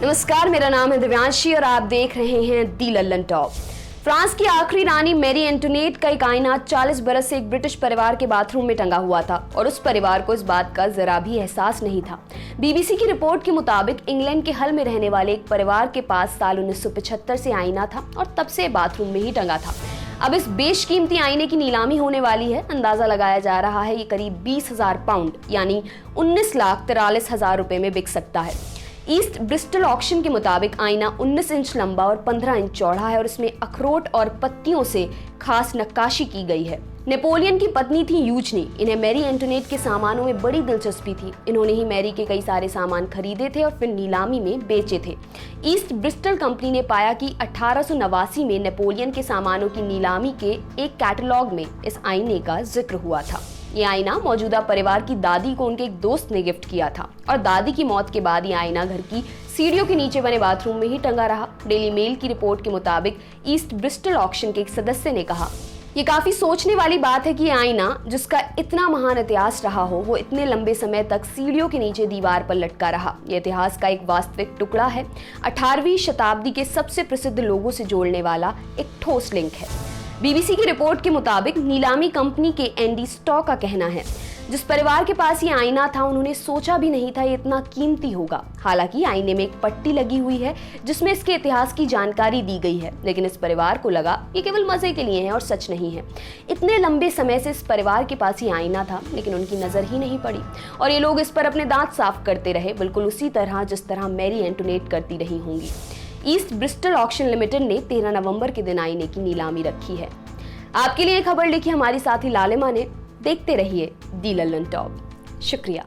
नमस्कार, मेरा नाम है दिव्यांशी और आप देख रहे हैं दी लल्लन टॉप। फ्रांस की आखिरी रानी मैरी एंटोनेट का एक आईना 40 बरस से एक ब्रिटिश परिवार के बाथरूम में टंगा हुआ था और उस परिवार को इस बात का जरा भी एहसास नहीं था। बीबीसी की रिपोर्ट के मुताबिक इंग्लैंड के हल में रहने वाले एक परिवार के पास साल 1975 से आईना था और तब से बाथरूम में ही टंगा था। अब इस बेशकीमती आईने की नीलामी होने वाली है। अंदाजा लगाया जा रहा है ये करीब 20,000 पाउंड यानी 19,43,000 रुपए में बिक सकता है। ईस्ट ब्रिस्टल ऑक्शन के मुताबिक आईना 19 इंच लंबा और 15 इंच चौड़ा है और इसमें अखरोट और पत्तियों से खास नक्काशी की गई है। नेपोलियन की पत्नी थी यूजनी। इन्हें मैरी एंटोनेट के सामानों में बड़ी दिलचस्पी थी। इन्होंने ही मैरी के कई सारे सामान खरीदे थे और फिर नीलामी में बेचे थे। ईस्ट ब्रिस्टल कंपनी ने पाया कि 1889 में नेपोलियन के सामानों की नीलामी के एक कैटलॉग में इस आईने का जिक्र हुआ था। ये आईना मौजूदा परिवार की दादी को उनके एक दोस्त ने गिफ्ट किया था और दादी की मौत के बाद ये आईना घर की सीढ़ियों के नीचे बने बाथरूम में ही टंगा रहा। डेली मेल की रिपोर्ट के मुताबिक ईस्ट ब्रिस्टल ऑक्शन के एक सदस्य ने कहा, ये काफी सोचने वाली बात है कि ये आईना जिसका इतना महान इतिहास रहा हो वो इतने लंबे समय तक सीढ़ियों के नीचे दीवार पर लटका रहा। ये इतिहास का एक वास्तविक टुकड़ा है। 18वीं शताब्दी के सबसे प्रसिद्ध लोगों से जोड़ने वाला एक ठोस लिंक है। बीबीसी की रिपोर्ट के मुताबिक नीलामी कंपनी के एंडी स्टॉ का कहना है, जिस परिवार के पास ये आईना था उन्होंने सोचा भी नहीं था ये इतना कीमती होगा। हालांकि आईने में एक पट्टी लगी हुई है जिसमें इसके इतिहास की जानकारी दी गई है, लेकिन इस परिवार को लगा ये केवल मजे के लिए है और सच नहीं है। इतने लंबे समय से इस परिवार के पास ये आईना था लेकिन उनकी नजर ही नहीं पड़ी और ये लोग इस पर अपने दांत साफ करते रहे, बिल्कुल उसी तरह जिस तरह मैरी एंटोनेट करती रही होंगी। ईस्ट ब्रिस्टल ऑक्शन लिमिटेड ने 13 नवंबर के दिन आईने की नीलामी रखी है। आपके लिए खबर लिखी हमारी साथी लालिमा ने। देखते रहिए दी लल्लन टॉप। शुक्रिया।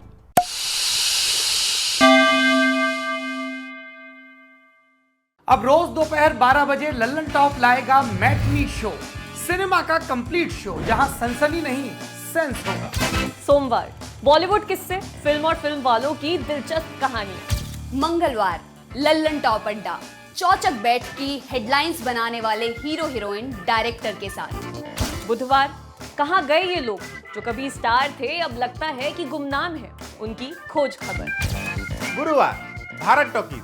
अब रोज दोपहर 12 बजे लल्लन टॉप लाएगा मैटनी शो, सिनेमा का कंप्लीट शो जहां सनसनी नहीं सेंस होगा। सोमवार बॉलीवुड किस्से, फिल्म और फिल्म वालों की दिलचस्प कहानियां। मंगलवार लल्लन टॉप अड्डा, चौचक बैठ की हेडलाइंस बनाने वाले हीरो हीरोइन डायरेक्टर के साथ। बुधवार कहां गए ये लोग जो कभी स्टार थे अब लगता है कि गुमनाम है, उनकी खोज खबर। गुरुवार Bharat talkies,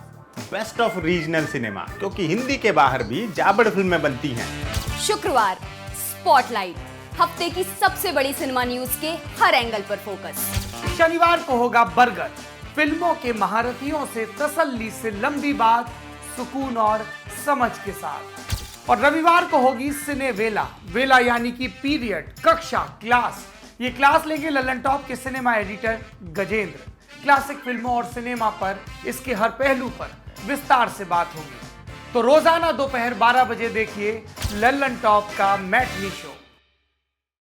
best of regional cinema, क्योंकि हिंदी के बाहर भी जाबड़ फिल्में बनती हैं। शुक्रवार स्पॉटलाइट, हफ्ते की सबसे बड़ी सिनेमा न्यूज के हर एंगल पर फोकस। शनिवार को होगा बर्गर, फिल्मों के महारथियों से तसल्ली से लंबी बात, सुकून और समझ के साथ। और रविवार को होगी सिने वेला, वेला यानी कि पीरियड, कक्षा, क्लास। ये क्लास लेंगे लल्लन टॉप के सिनेमा एडिटर गजेंद्र। क्लासिक फिल्मों और सिनेमा पर, इसके हर पहलू पर विस्तार से बात होगी। तो रोजाना दोपहर 12 बजे देखिए लल्लन टॉप का मैटनी शो।